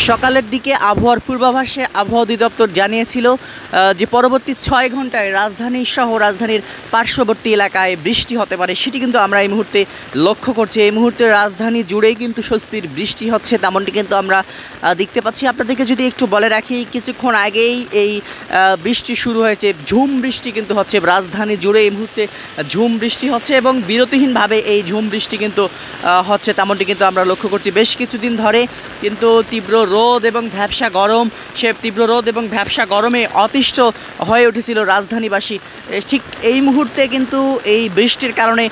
সকালের দিকে আবহাওয়ার পূর্বাভাসে আবহাওয়া অধিদপ্তর জানিয়েছিল যে পরবর্তী 6 ঘন্টায় রাজধানী সহ রাজধানীর পার্শ্ববর্তী এলাকায় বৃষ্টি হতে পারে। সেটি কিন্তু আমরা এই মুহূর্তে লক্ষ্য করছি। এই মুহূর্তে রাজধানী জুড়েই কিন্তু স্বস্তির বৃষ্টি হচ্ছে, তেমনটি কিন্তু আমরা দেখতে পাচ্ছি। আপনাদেরকে যদি একটু বলে রাখি, কিছুক্ষণ আগেই এই বৃষ্টি শুরু হয়েছে। ঝুম বৃষ্টি কিন্তু হচ্ছে রাজধানী জুড়ে এই মুহূর্তে, ঝুম বৃষ্টি হচ্ছে এবং বিরতিহীনভাবে এই ঝুম বৃষ্টি কিন্তু হচ্ছে, তেমনটি কিন্তু আমরা লক্ষ্য করছি। বেশ কিছুদিন ধরে কিন্তু তীব্র রোদ এবং ভ্যাপসা গরম, সে তীব্র রোদ এবং ভ্যাপসা গরমে অতিষ্ঠ হয়ে উঠেছিল রাজধানীবাসী। ঠিক এই মুহূর্তে কিন্তু এই বৃষ্টির কারণে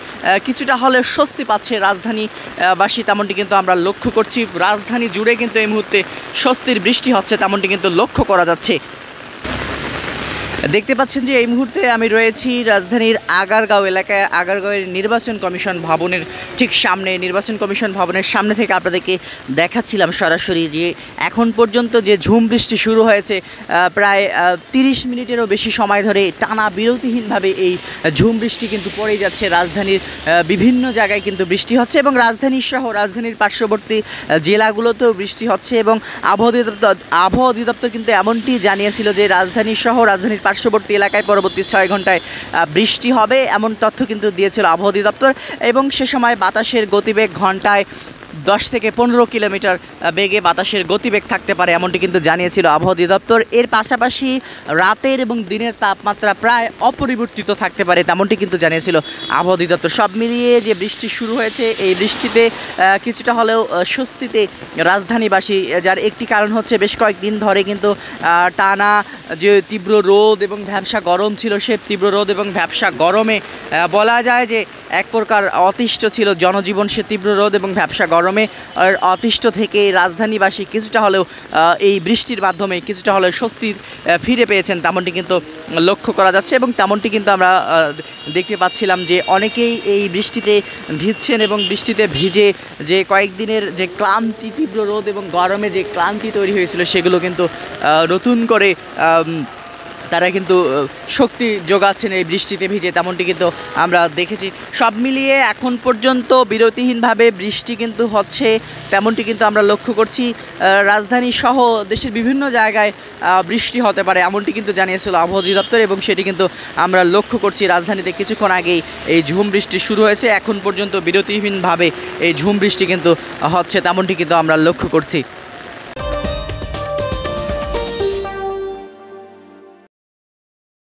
কিছুটা হলে স্বস্তি পাচ্ছে রাজধানীবাসী, তেমনটি কিন্তু আমরা লক্ষ্য করছি। রাজধানী জুড়ে কিন্তু এই মুহূর্তে স্বস্তির বৃষ্টি হচ্ছে, তেমনটি কিন্তু লক্ষ্য করা যাচ্ছে। দেখতে পাচ্ছেন যে এই মুহূর্তে আমি রয়েছি রাজধানীর আগারগাঁও এলাকায়। আগারগাঁওয়ের নির্বাচন কমিশন ভবনের ঠিক সামনে, নির্বাচন কমিশন ভবনের সামনে থেকে আপনাদেরকে দেখাচ্ছিলাম সরাসরি যে এখন পর্যন্ত যে ঝুম বৃষ্টি শুরু হয়েছে, প্রায় 30 মিনিটেরও বেশি সময় ধরে টানা বিরতিহীনভাবে এই ঝুম বৃষ্টি কিন্তু পড়েই যাচ্ছে। রাজধানীর বিভিন্ন জায়গায় কিন্তু বৃষ্টি হচ্ছে এবং রাজধানী সহ রাজধানীর পার্শ্ববর্তী জেলাগুলোতেও বৃষ্টি হচ্ছে এবং আবহাওয়া অধিদপ্তর কিন্তু এমনটি জানিয়েছিল যে রাজধানী সহ রাজধানীর পার্শ্ববর্তী এলাকায় পরবর্তী 6 ঘন্টায় বৃষ্টি হবে, এমন তথ্য কিন্তু দিয়েছিল আবহাওয়া অধিদপ্তর। এবং সে সময় বাতাসের গতিবেগ ঘন্টায় 10 থেকে 15 কিলোমিটার বেগে বাতাসের গতিবেগ থাকতে পারে, এমনটি কিন্তু জানিয়েছিল আবহাওয়া অধিদপ্তর। এর পাশাপাশি রাতের এবং দিনের তাপমাত্রা প্রায় অপরিবর্তিত থাকতে পারে, তেমনটি কিন্তু জানিয়েছিল আবহাওয়া অধিদপ্তর। সব মিলিয়ে যে বৃষ্টি শুরু হয়েছে, এই বৃষ্টিতে কিছুটা হলেও স্বস্তিতে রাজধানীবাসী, যার একটি কারণ হচ্ছে বেশ কয়েকদিন ধরে কিন্তু টানা যে তীব্র রোদ এবং ভ্যাপসা গরম ছিল, সে তীব্র রোদ এবং ভ্যাপসা গরমে বলা যায় যে এক প্রকার অতিষ্ঠ ছিল জনজীবন। সে তীব্র রোদ এবং ভ্যাপসা গরমে অতিষ্ঠ থেকে রাজধানীবাসী কিছুটা হলেও এই বৃষ্টির মাধ্যমে কিছুটা হলেও স্বস্তি ফিরে পেয়েছেন, তেমনটি কিন্তু লক্ষ্য করা যাচ্ছে। এবং তেমনটি কিন্তু আমরা দেখতে পাচ্ছিলাম যে অনেকেই এই বৃষ্টিতে ভিজছেন এবং বৃষ্টিতে ভিজে যে কয়েকদিনের যে ক্লান্তি, তীব্র রোদ এবং গরমে যে ক্লান্তি তৈরি হয়েছিল, সেগুলো কিন্তু নতুন করে তারা কিন্তু শক্তি যোগাচ্ছেন এই বৃষ্টিতে ভিজে, তেমনটি কিন্তু আমরা দেখেছি। সব মিলিয়ে এখন পর্যন্ত বিরতিহীনভাবে বৃষ্টি কিন্তু হচ্ছে, তেমনটি কিন্তু আমরা লক্ষ্য করছি। রাজধানী সহ দেশের বিভিন্ন জায়গায় বৃষ্টি হতে পারে, এমনটি কিন্তু জানিয়েছিল আবহাওয়া অধিদপ্তর এবং সেটি কিন্তু আমরা লক্ষ্য করছি। রাজধানীতে কিছুক্ষণ আগেই এই ঝুম বৃষ্টি শুরু হয়েছে, এখন পর্যন্ত বিরতিহীনভাবে এই ঝুম বৃষ্টি কিন্তু হচ্ছে, তেমনটি কিন্তু আমরা লক্ষ্য করছি।